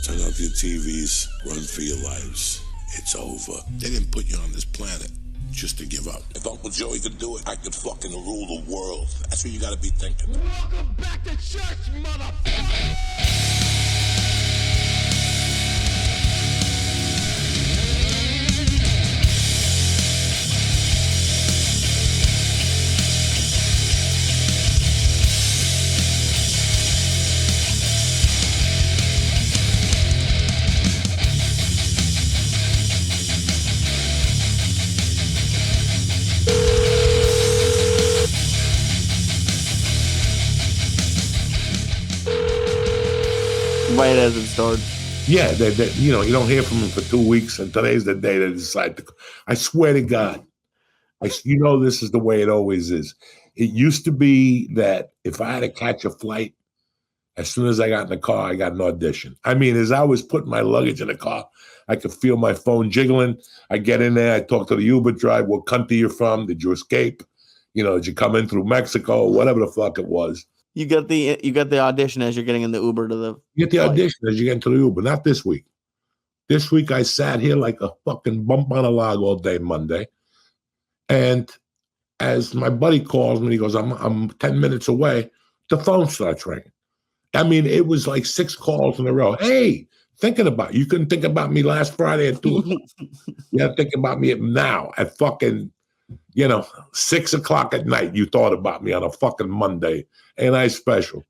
Turn off your TVs, run for your lives. It's over. They didn't put you on this planet just to give up. If Uncle Joey could do it, I could fucking rule the world. That's what you gotta be thinking. Welcome back to church, motherfucker! Right as it starts. Yeah, you don't hear from them for 2 weeks, and today's the day they decide to. I swear to God, this is the way it always is. It used to be that if I had to catch a flight, as soon as I got in the car, I got an audition. I mean, as I was putting my luggage in the car, I could feel my phone jiggling. I get in there, I talk to the Uber driver, what country you're from, did you escape? Did you come in through Mexico, whatever the fuck it was. You get the audition as you're getting in the Uber to the. You get the audition as you get into the Uber. Not this week. This week I sat here like a fucking bump on a log all day Monday, and as my buddy calls me, he goes, "I'm 10 minutes away." The phone starts ringing. I mean, it was like 6 calls in a row. Hey, thinking about you. You couldn't think about me last Friday at 2 o'clock. You got to think about me now at fucking 6 o'clock at night. You thought about me on a fucking Monday. Ain't I special?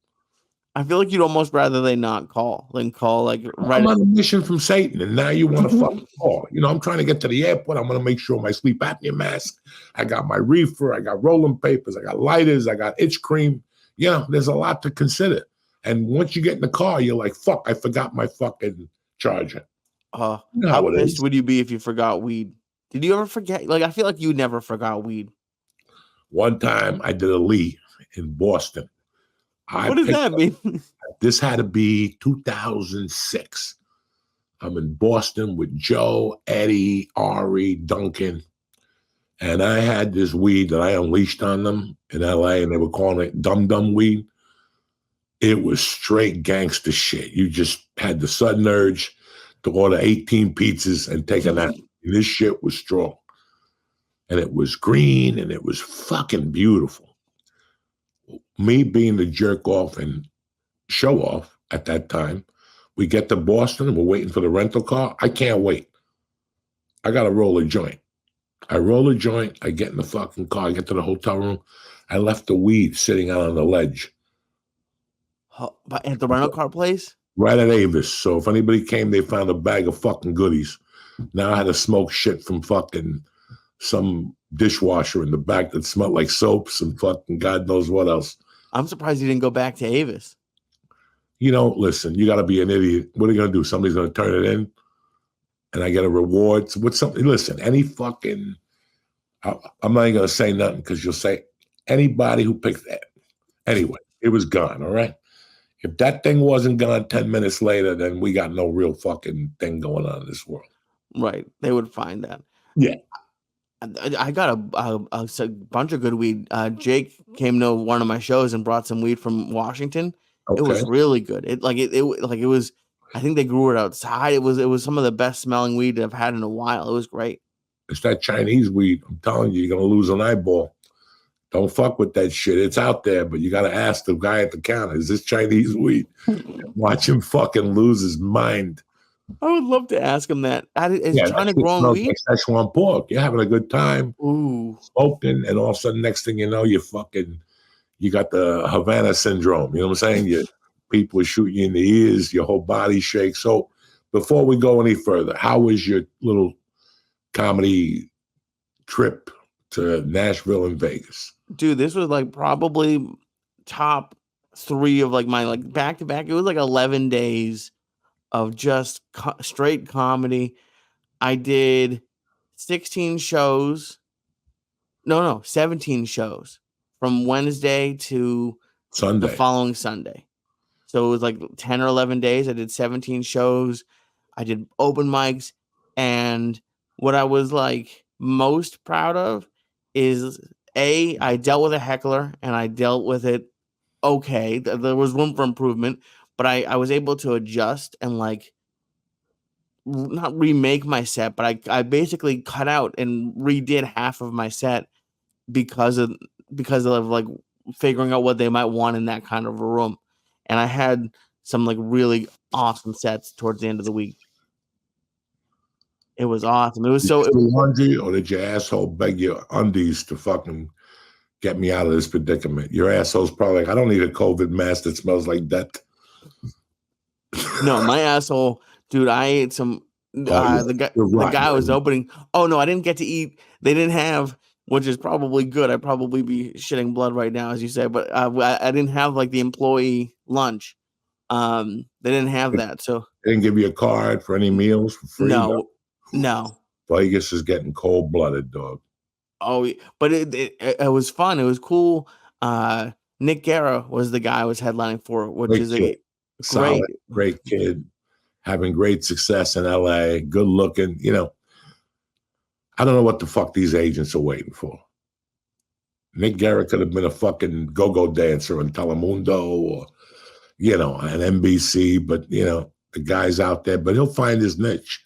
I feel like you'd almost rather they not call than call like right. I'm on a mission from Satan, and now you want to fucking call. I'm trying to get to the airport. I'm going to make sure my sleep apnea mask. I got my reefer. I got rolling papers. I got lighters. I got itch cream. There's a lot to consider. And once you get in the car, you're like, fuck, I forgot my fucking charger. How pissed would you be if you forgot weed? Did you ever forget? Like, I feel like you never forgot weed. One time I did a Lee in Boston. What does that mean? This had to be 2006. I'm in Boston with Joe, Eddie, Ari, Duncan. And I had this weed that I unleashed on them in LA, and they were calling it Dum Dum weed. It was straight gangster shit. You just had the sudden urge to order 18 pizzas and take a nap. And this shit was strong. And it was green, and it was fucking beautiful. Me being the jerk off and show off at that time, we get to Boston and we're waiting for the rental car. I can't wait. I got to roll a joint. I roll a joint. I get in the fucking car. I get to the hotel room. I left the weed sitting out on the ledge. At the rental car place? Right at Avis. So if anybody came, they found a bag of fucking goodies. Now I had to smoke shit from fucking some dishwasher in the back that smelled like soaps and fucking God knows what else. I'm surprised you didn't go back to Avis. Listen, you got to be an idiot. What are you going to do? Somebody's going to turn it in and I get a reward. So what's something? Listen, any fucking, I'm not even going to say nothing because you'll say anybody who picked that. Anyway, it was gone, all right? If that thing wasn't gone 10 minutes later, then we got no real fucking thing going on in this world. Right. They would find that. Yeah. I got a bunch of good weed. Jake came to one of my shows and brought some weed from Washington. Okay. It was really good. It was. I think they grew it outside. It was some of the best smelling weed I've had in a while. It was great. It's that Chinese weed. I'm telling you, you're gonna lose an eyeball. Don't fuck with that shit. It's out there, but you gotta ask the guy at the counter, is this Chinese weed? Watch him fucking lose his mind. I would love to ask him that. Is China growing weed? Like Szechuan pork. You're having a good time, smoking, and all of a sudden, next thing you know, you got the Havana syndrome. You know what I'm saying? People are shooting you in the ears. Your whole body shakes. So, before we go any further, how was your little comedy trip to Nashville and Vegas? Dude, this was like probably top 3 of like my back to back. It was like 11 days of just straight comedy. I did 17 shows from Wednesday to Sunday, the following Sunday. So it was like 10 or 11 days. I did 17 shows. I did open mics. And what I was like most proud of is I dealt with a heckler and I dealt with it okay. There was room for improvement, but I was able to adjust and like not remake my set, but I basically cut out and redid half of my set because of like figuring out what they might want in that kind of a room. And I had some like really awesome sets towards the end of the week. It was awesome. It was so. Laundry, or did your asshole beg your undies to fucking get me out of this predicament? Your asshole's probably like, I don't need a COVID mask that smells like that. No, my asshole, dude. I ate some. The guy was opening. Oh no, I didn't get to eat. They didn't have, which is probably good. I'd probably be shitting blood right now, as you say. But I didn't have like the employee lunch. They didn't have that, so they didn't give you a card for any meals for free. No. Vegas is getting cold-blooded, dog. Oh, but it was fun. It was cool. Nick Guerra was the guy I was headlining for, which great is a solid, great kid, having great success in LA, good looking. You know, I don't know what the fuck these agents are waiting for. Nick Guerra could have been a fucking go-go dancer in Telemundo or, you know, an NBC, but, you know, the guy's out there, but he'll find his niche.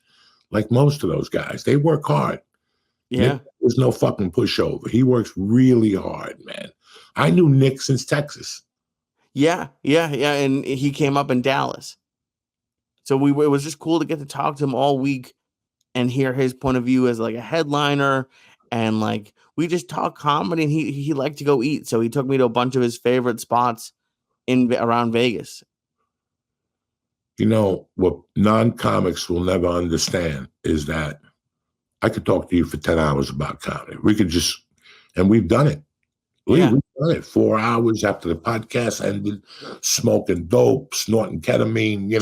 Like most of those guys, they work hard. Yeah. Nick, there's no fucking pushover. He works really hard, man. I knew Nick since Texas. Yeah. And he came up in Dallas. So it was just cool to get to talk to him all week and hear his point of view as like a headliner. And like, we just talk comedy, and he liked to go eat. So he took me to a bunch of his favorite spots around Vegas. You know, what non-comics will never understand is that I could talk to you for 10 hours about comedy. We could just, and we've done it. We've done it 4 hours after the podcast ended, smoking dope, snorting ketamine, you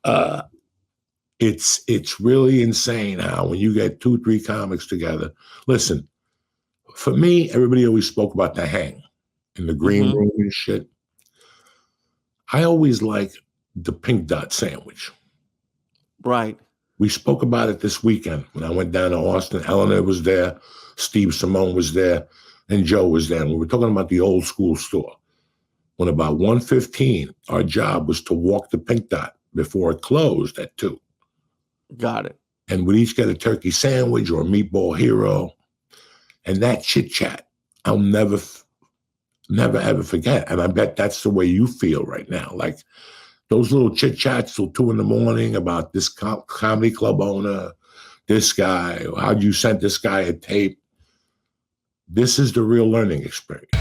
know. It's really insane how when you get 2-3 comics together, listen, for me, everybody always spoke about the hang in the green room and shit. I always like the pink dot sandwich. Right. We spoke about it this weekend when I went down to Austin. Eleanor was there, Steve Simone was there, and Joe was there. And we were talking about the old school store. When about 1:15, our job was to walk the pink dot before it closed at 2. Got it. And we'd each get a turkey sandwich or a meatball hero. And that chit chat, I'll never ever forget. And I bet that's the way you feel right now. Like those little chit chats till 2 a.m. about this comedy club owner, this guy, how'd you send this guy a tape? This is the real learning experience.